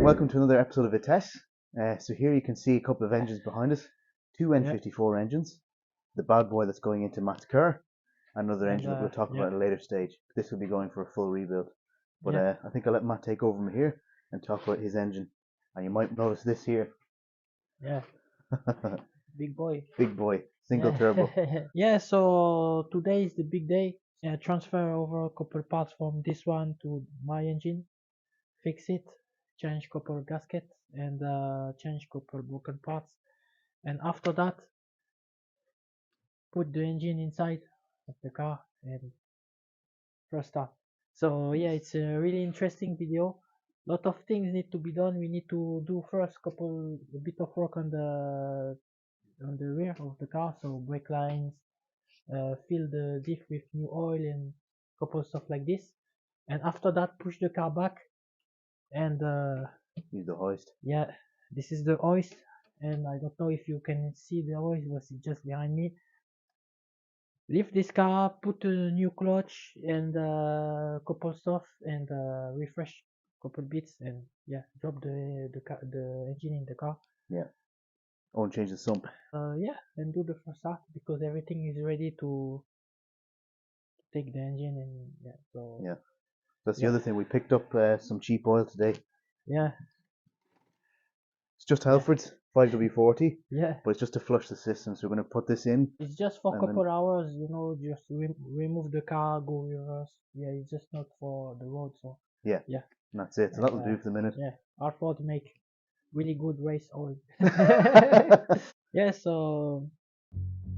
welcome to another episode of Vitesse. So here you can see a couple of engines behind us, two N54 engines, the bad boy that's going into Matt's car, and another engine that we'll talk about at a later stage. This will be going for a full rebuild. But I think I'll let Matt take over from here and talk about his engine. And you might notice this here. Yeah. Big boy. Big boy, single turbo. Yeah, so today is the big day. Transfer over a couple parts from this one to my engine, fix it, change couple gaskets, and change couple broken parts. And after that, put the engine inside of the car and first start. So yeah, it's a really interesting video. Lot of things need to be done. We need to do first a bit of work on the rear of the car, so brake lines, fill the diff with new oil and couple stuff like this. And after that, push the car back and use the hoist. Yeah, this is the hoist, and I don't know if you can see the hoist, but it's just behind me. Lift this car, put a new clutch and couple stuff, and refresh couple bits, and yeah, drop the engine in the car. Yeah. Oh, and change the sump. Yeah, and do the first start because everything is ready to take the engine, and yeah. So yeah, that's the other thing. We picked up some cheap oil today. Yeah. It's just Halford's 5W40. Yeah. But it's just to flush the system. So we're going to put this in. It's just for a couple hours, you know, just remove the car, go reverse. Yeah, it's just not for the road. So yeah. Yeah. And that's it. So that'll do for the minute. Yeah. R4 to make really good race oil. Yeah, so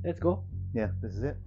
let's go. Yeah, this is it.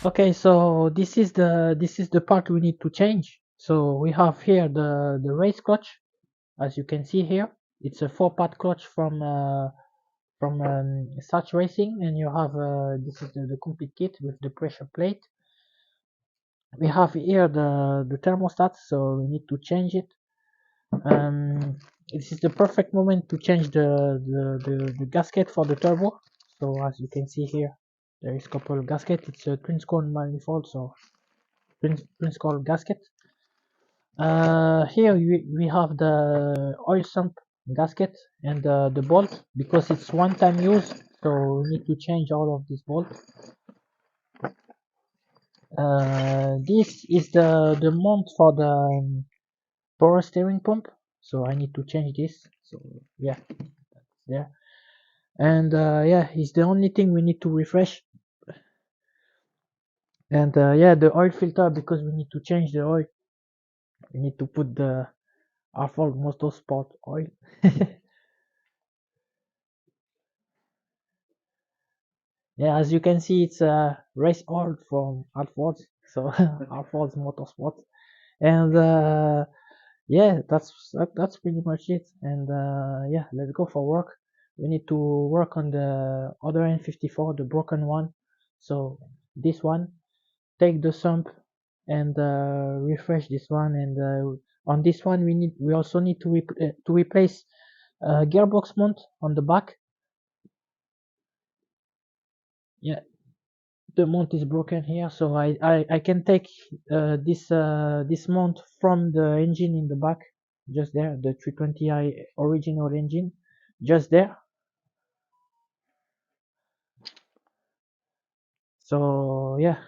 Okay, so this is the part we need to change. So we have here the race clutch, as you can see here. It's a 4-part clutch from Sachs Racing, and you have this is the complete kit with the pressure plate. We have here the thermostat, so we need to change it. This is the perfect moment to change the gasket for the turbo. So as you can see here, there is a couple of gasket. It's a twin scroll manifold, so twin scroll gasket. Here we have the oil sump gasket and the bolt, because it's one-time use, so we need to change all of these bolts. This is the mount for the power steering pump, so I need to change this. So yeah, that's there. And yeah, it's the only thing we need to refresh. And yeah, the oil filter, because we need to change the oil, we need to put the R4 Motorsport oil. Yeah, as you can see, it's a race oil from R4, so R4's Motorsport. And yeah, that's pretty much it. And yeah, let's go for work. We need to work on the other N54, the broken one. So this one, take the sump and refresh this one. And on this one, we also need to replace gearbox mount on the back. Yeah, the mount is broken here, so I can take this mount from the engine in the back, just there, the 320i original engine, just there. So yeah.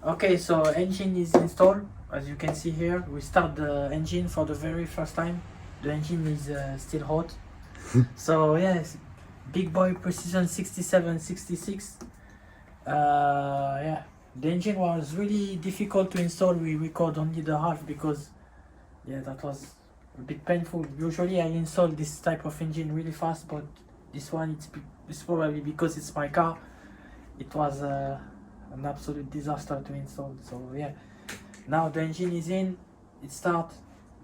Okay, so engine is installed. As you can see here, we start the engine for the very first time. The engine is still hot. So yes, big boy precision 6766. Yeah, the engine was really difficult to install. We record only the half because yeah, that was a bit painful. Usually I install this type of engine really fast, but this one it's probably because it's my car. It was an absolute disaster to install. So yeah, now the engine is in, it starts.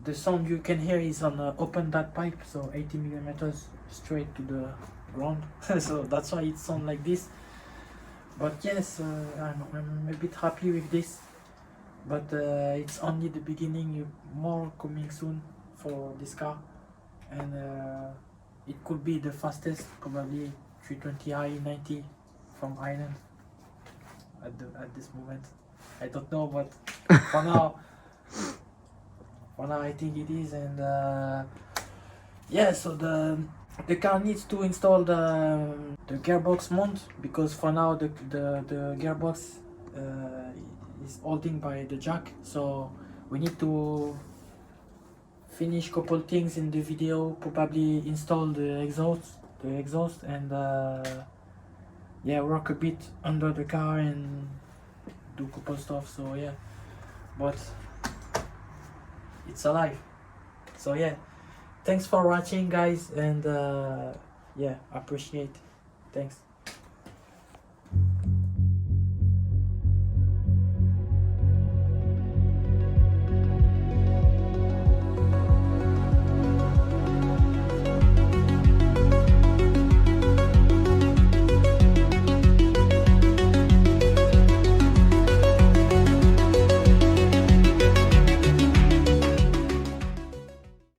The sound you can hear is on open that pipe, so 80 millimeters straight to the ground. So that's why it sounds like this. But yes, I'm a bit happy with this. But it's only the beginning. More coming soon for this car, and it could be the fastest, probably 320i 90 from Ireland at this moment. I don't know, but for now, I think it is. And yeah, so the car needs to install the gearbox mount, because for now the gearbox is holding by the jack. So we need to finish couple things in the video, probably install the exhaust, and yeah, work a bit under the car and do couple stuff. So yeah, but it's alive. So yeah, thanks for watching guys, and yeah, appreciate. Thanks.